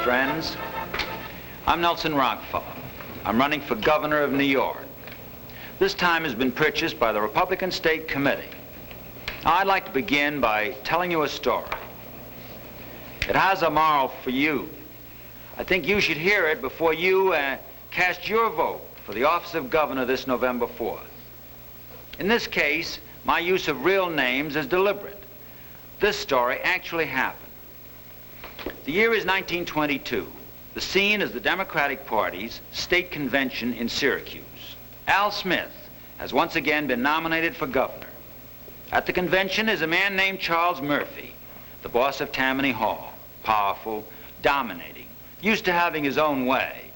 friends. I'm Nelson Rockefeller. I'm running for governor of New York. This time has been purchased by the Republican State Committee. Now, I'd like to begin by telling you a story. It has a moral for you. I think you should hear it before you cast your vote for the office of governor this November 4th. In this case, my use of real names is deliberate. This story actually happened. The year is 1922. The scene is the Democratic Party's state convention in Syracuse. Al Smith has once again been nominated for governor. At the convention is a man named Charles Murphy, the boss of Tammany Hall, powerful, dominating, used to having his own way.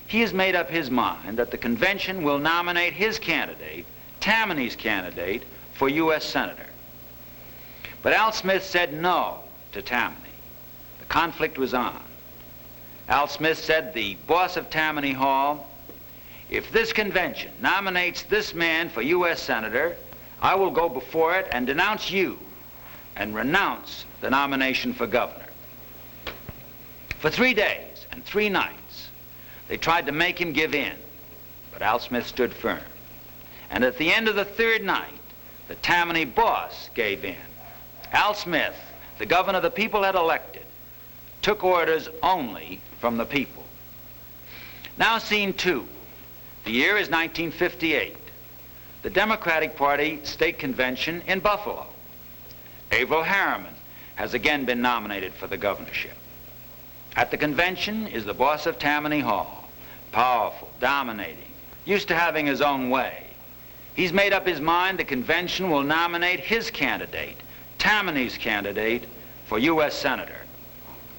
He has made up his mind that the convention will nominate his candidate, Tammany's candidate, for U.S. Senator. But Al Smith said no to Tammany. The conflict was on. Al Smith said, the boss of Tammany Hall, if this convention nominates this man for U.S. Senator, I will go before it and denounce you and renounce the nomination for governor. For 3 days and 3 nights, they tried to make him give in, but Al Smith stood firm. And at the end of the 3rd night, the Tammany boss gave in. Al Smith, the governor the people had elected, took orders only from the people. Now scene 2. The year is 1958. The Democratic Party state convention in Buffalo. Averell Harriman has again been nominated for the governorship. At the convention is the boss of Tammany Hall, powerful, dominating, used to having his own way. He's made up his mind the convention will nominate his candidate, Tammany's candidate, for U.S. Senator.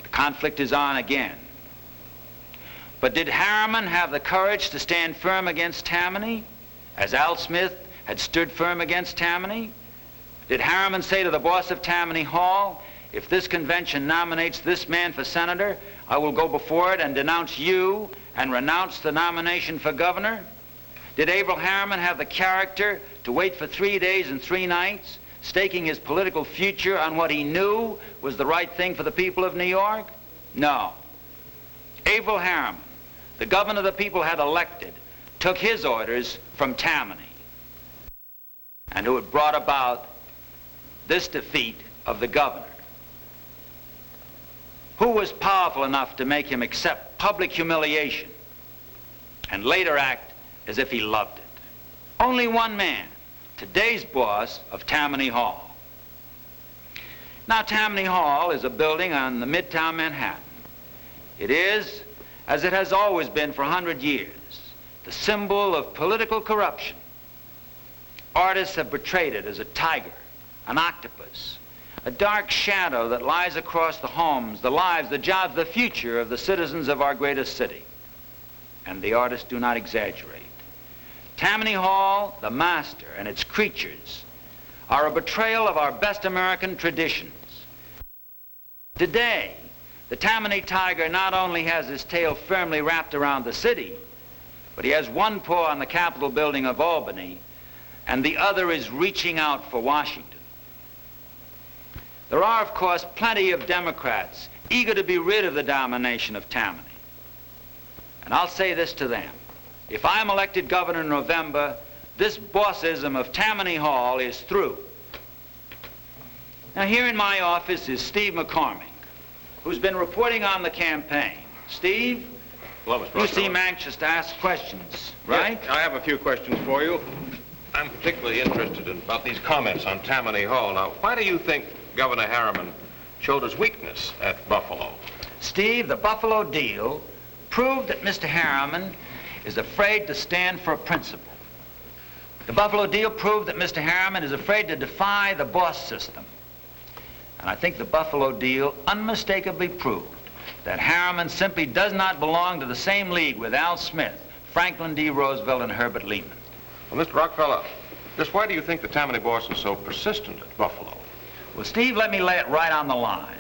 The conflict is on again. But did Harriman have the courage to stand firm against Tammany, as Al Smith had stood firm against Tammany? Did Harriman say to the boss of Tammany Hall, if this convention nominates this man for senator, I will go before it and denounce you and renounce the nomination for governor? Did Averell Harriman have the character to wait for 3 days and 3 nights, staking his political future on what he knew was the right thing for the people of New York? No. Averell Harriman, the governor the people had elected, took his orders from Tammany, and who had brought about this defeat of the governor. Who was powerful enough to make him accept public humiliation and later act as if he loved it? Only one man, today's boss of Tammany Hall. Now, Tammany Hall is a building on the Midtown Manhattan. It is, as it has always been for 100 years, the symbol of political corruption. Artists have portrayed it as a tiger, an octopus, a dark shadow that lies across the homes, the lives, the jobs, the future of the citizens of our greatest city. And the artists do not exaggerate. Tammany Hall, the master, and its creatures are a betrayal of our best American traditions. Today, the Tammany tiger not only has his tail firmly wrapped around the city, but he has one paw on the Capitol building of Albany, and the other is reaching out for Washington. There are, of course, plenty of Democrats eager to be rid of the domination of Tammany. And I'll say this to them. If I'm elected governor in November, this bossism of Tammany Hall is through. Now, here in my office is Steve McCormick, who's been reporting on the campaign. Steve, hello, Mr. Rockefeller. You seem anxious to ask questions, right? Yes, I have a few questions for you. I'm particularly interested about these comments on Tammany Hall. Now, why do you think Governor Harriman showed his weakness at Buffalo? Steve, the Buffalo deal proved that Mr. Harriman is afraid to stand for a principle. The Buffalo deal proved that Mr. Harriman is afraid to defy the boss system. And I think the Buffalo deal unmistakably proved that Harriman simply does not belong to the same league with Al Smith, Franklin D. Roosevelt, and Herbert Lehman. Well, Mr. Rockefeller, just why do you think the Tammany boss is so persistent at Buffalo? Well, Steve, let me lay it right on the line.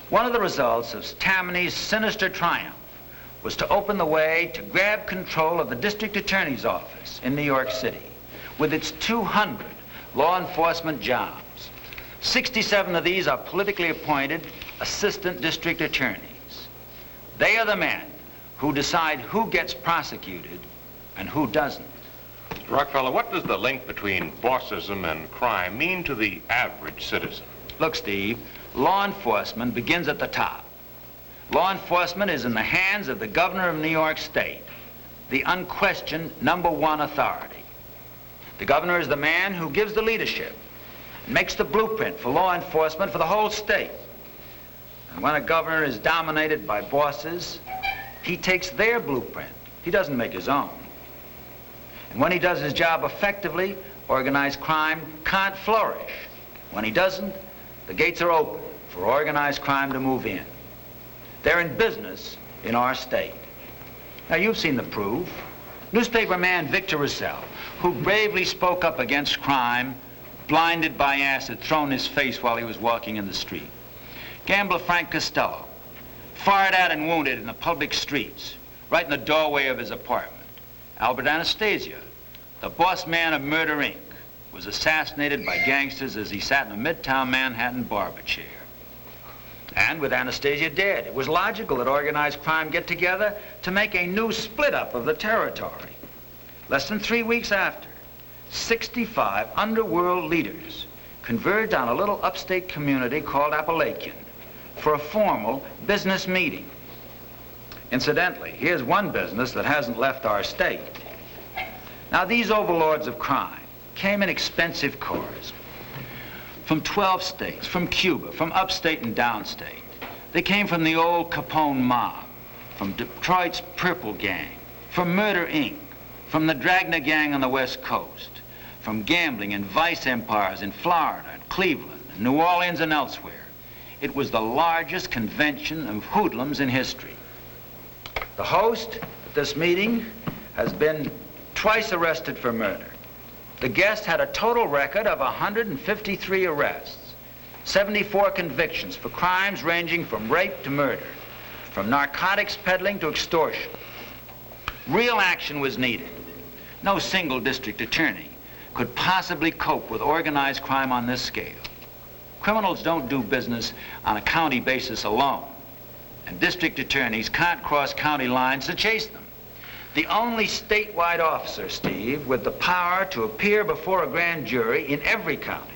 One of the results of Tammany's sinister triumph was to open the way to grab control of the district attorney's office in New York City with its 200 law enforcement jobs. 67 of these are politically appointed assistant district attorneys. They are the men who decide who gets prosecuted and who doesn't. Mr. Rockefeller, what does the link between bossism and crime mean to the average citizen? Look, Steve, law enforcement begins at the top. Law enforcement is in the hands of the governor of New York State, the unquestioned #1 authority. The governor is the man who gives the leadership, makes the blueprint for law enforcement for the whole state. And when a governor is dominated by bosses, he takes their blueprint. He doesn't make his own. And when he does his job effectively, organized crime can't flourish. When he doesn't, the gates are open for organized crime to move in. They're in business in our state. Now, you've seen the proof. Newspaper man Victor Russell, who bravely spoke up against crime, blinded by acid thrown in his face while he was walking in the street. Gambler Frank Costello, fired at and wounded in the public streets, right in the doorway of his apartment. Albert Anastasia, the boss man of Murder, Inc., was assassinated by gangsters as he sat in a Midtown Manhattan barber chair. And with Anastasia dead, it was logical that organized crime get together to make a new split-up of the territory. Less than 3 weeks after, 65 underworld leaders converged on a little upstate community called Appalachian for a formal business meeting. Incidentally, here's one business that hasn't left our state. Now, these overlords of crime came in expensive cars from 12 states, from Cuba, from upstate and downstate. They came from the old Capone mob, from Detroit's Purple Gang, from Murder, Inc., from the Dragna Gang on the West Coast, from gambling and vice empires in Florida and Cleveland, and New Orleans and elsewhere. It was the largest convention of hoodlums in history. The host at this meeting has been twice arrested for murder. The guest had a total record of 153 arrests, 74 convictions for crimes ranging from rape to murder, from narcotics peddling to extortion. Real action was needed. No single district attorney could possibly cope with organized crime on this scale. Criminals don't do business on a county basis alone, and district attorneys can't cross county lines to chase them. The only statewide officer, Steve, with the power to appear before a grand jury in every county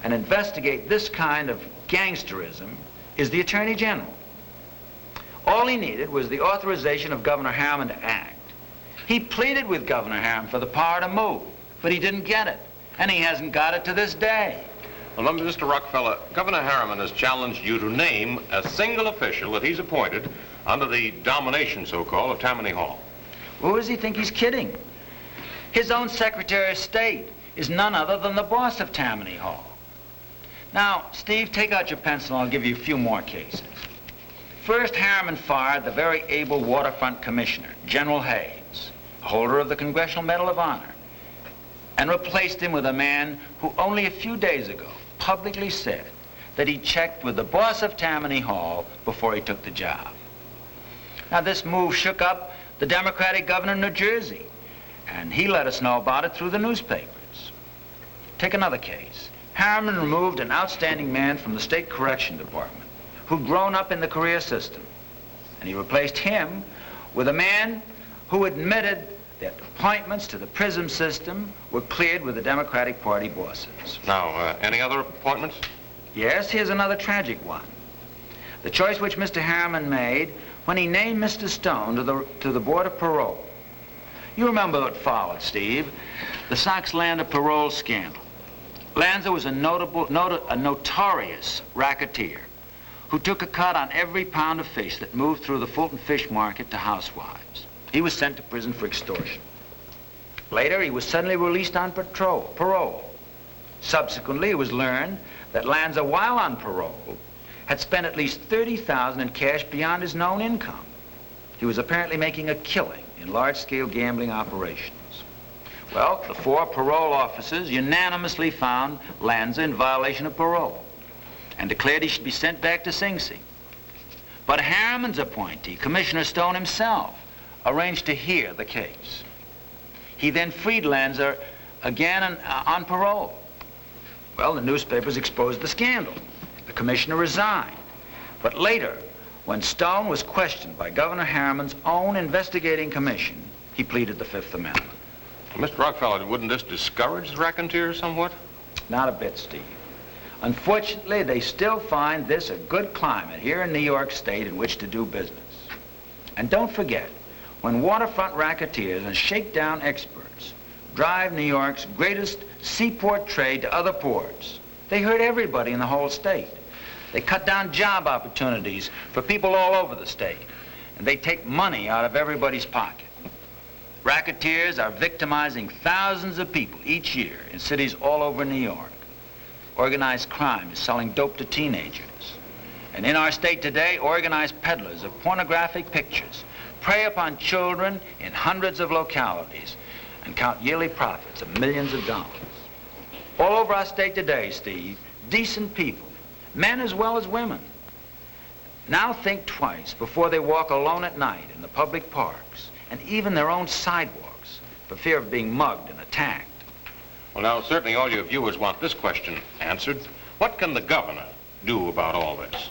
and investigate this kind of gangsterism is the Attorney General. All he needed was the authorization of Governor Harriman to act. He pleaded with Governor Harriman for the power to move, but he didn't get it, and he hasn't got it to this day. Well, Mr. Rockefeller, Governor Harriman has challenged you to name a single official that he's appointed under the domination, so-called, of Tammany Hall. Who does he think he's kidding? His own Secretary of State is none other than the boss of Tammany Hall. Now, Steve, take out your pencil and I'll give you a few more cases. First, Harriman fired the very able waterfront commissioner, General Hayes, holder of the Congressional Medal of Honor, and replaced him with a man who only a few days ago publicly said that he checked with the boss of Tammany Hall before he took the job. Now, this move shook up the Democratic governor of New Jersey, and he let us know about it through the newspapers. Take another case. Harriman removed an outstanding man from the State Correction Department who'd grown up in the career system, and he replaced him with a man who admitted that appointments to the PRISM system were cleared with the Democratic Party bosses. Now, any other appointments? Yes, here's another tragic one. The choice which Mr. Harriman made when he named Mr. Stone to the Board of Parole. You remember what followed, Steve. The Sox-Lander parole scandal. Lanza was a notorious racketeer who took a cut on every pound of fish that moved through the Fulton Fish Market to housewives. He was sent to prison for extortion. Later, he was suddenly released on parole. Subsequently, it was learned that Lanza, while on parole, had spent at least $30,000 in cash beyond his known income. He was apparently making a killing in large-scale gambling operations. Well, the 4 parole officers unanimously found Lanza in violation of parole and declared he should be sent back to Sing Sing. But Harriman's appointee, Commissioner Stone himself, arranged to hear the case. He then freed Lanza again on parole. Well, the newspapers exposed the scandal. The commissioner resigned. But later, When Stone was questioned by Governor Harriman's own investigating commission, he pleaded the Fifth Amendment. Mr. Rockefeller, wouldn't this discourage the racketeers somewhat? Not a bit, Steve. Unfortunately, they still find this a good climate here in New York State in which to do business. And don't forget, when waterfront racketeers and shakedown experts drive New York's greatest seaport trade to other ports, they hurt everybody in the whole state. They cut down job opportunities for people all over the state, and they take money out of everybody's pocket. Racketeers are victimizing thousands of people each year in cities all over New York. Organized crime is selling dope to teenagers. And in our state today, organized peddlers of pornographic pictures prey upon children in hundreds of localities and count yearly profits of millions of dollars. All over our state today, Steve, decent people, men as well as women, now think twice before they walk alone at night in the public parks and even their own sidewalks for fear of being mugged and attacked. Well, now, certainly all your viewers want this question answered. What can the governor do about all this?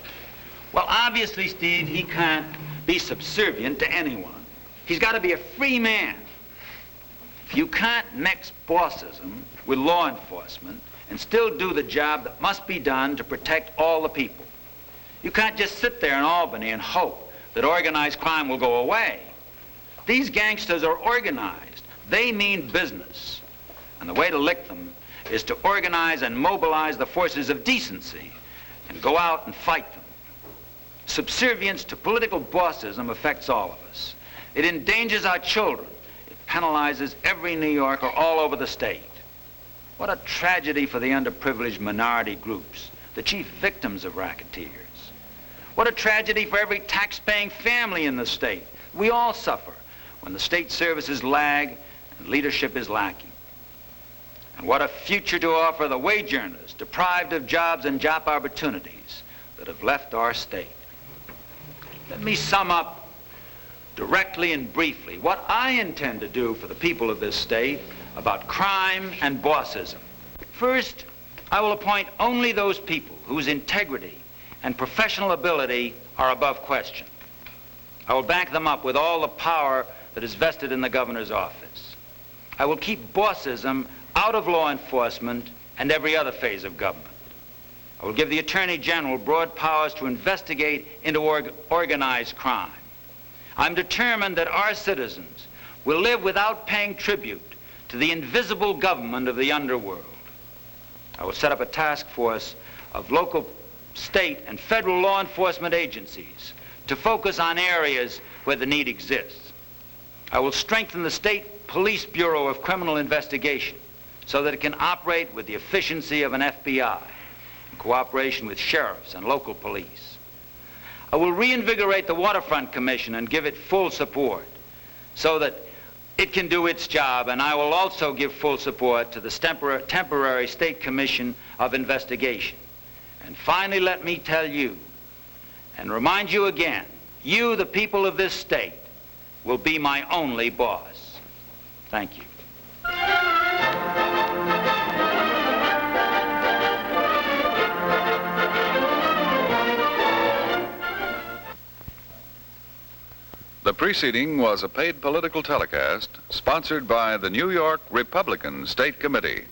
Well, obviously, Steve, he can't be subservient to anyone. He's got to be a free man. You can't mix bossism with law enforcement and still do the job that must be done to protect all the people. You can't just sit there in Albany and hope that organized crime will go away. These gangsters are organized. They mean business. And the way to lick them is to organize and mobilize the forces of decency and go out and fight them. Subservience to political bossism affects all of us. It endangers our children. It penalizes every New Yorker all over the state. What a tragedy for the underprivileged minority groups, the chief victims of racketeers. What a tragedy for every tax-paying family in the state. We all suffer when the state services lag and leadership is lacking. And what a future to offer the wage earners deprived of jobs and job opportunities that have left our state. Let me sum up directly and briefly what I intend to do for the people of this state about crime and bossism. First, I will appoint only those people whose integrity and professional ability are above question. I will back them up with all the power that is vested in the governor's office. I will keep bossism out of law enforcement and every other phase of government. I will give the Attorney General broad powers to investigate into organized crime. I'm determined that our citizens will live without paying tribute to the invisible government of the underworld. I will set up a task force of local, state, and federal law enforcement agencies to focus on areas where the need exists. I will strengthen the State Police Bureau of Criminal Investigation so that it can operate with the efficiency of an FBI in cooperation with sheriffs and local police. I will reinvigorate the Waterfront Commission and give it full support so that it can do its job, and I will also give full support to the temporary State Commission of Investigation. And finally, let me tell you and remind you again, you, the people of this state, will be my only boss. Thank you. The preceding was a paid political telecast sponsored by the New York Republican State Committee.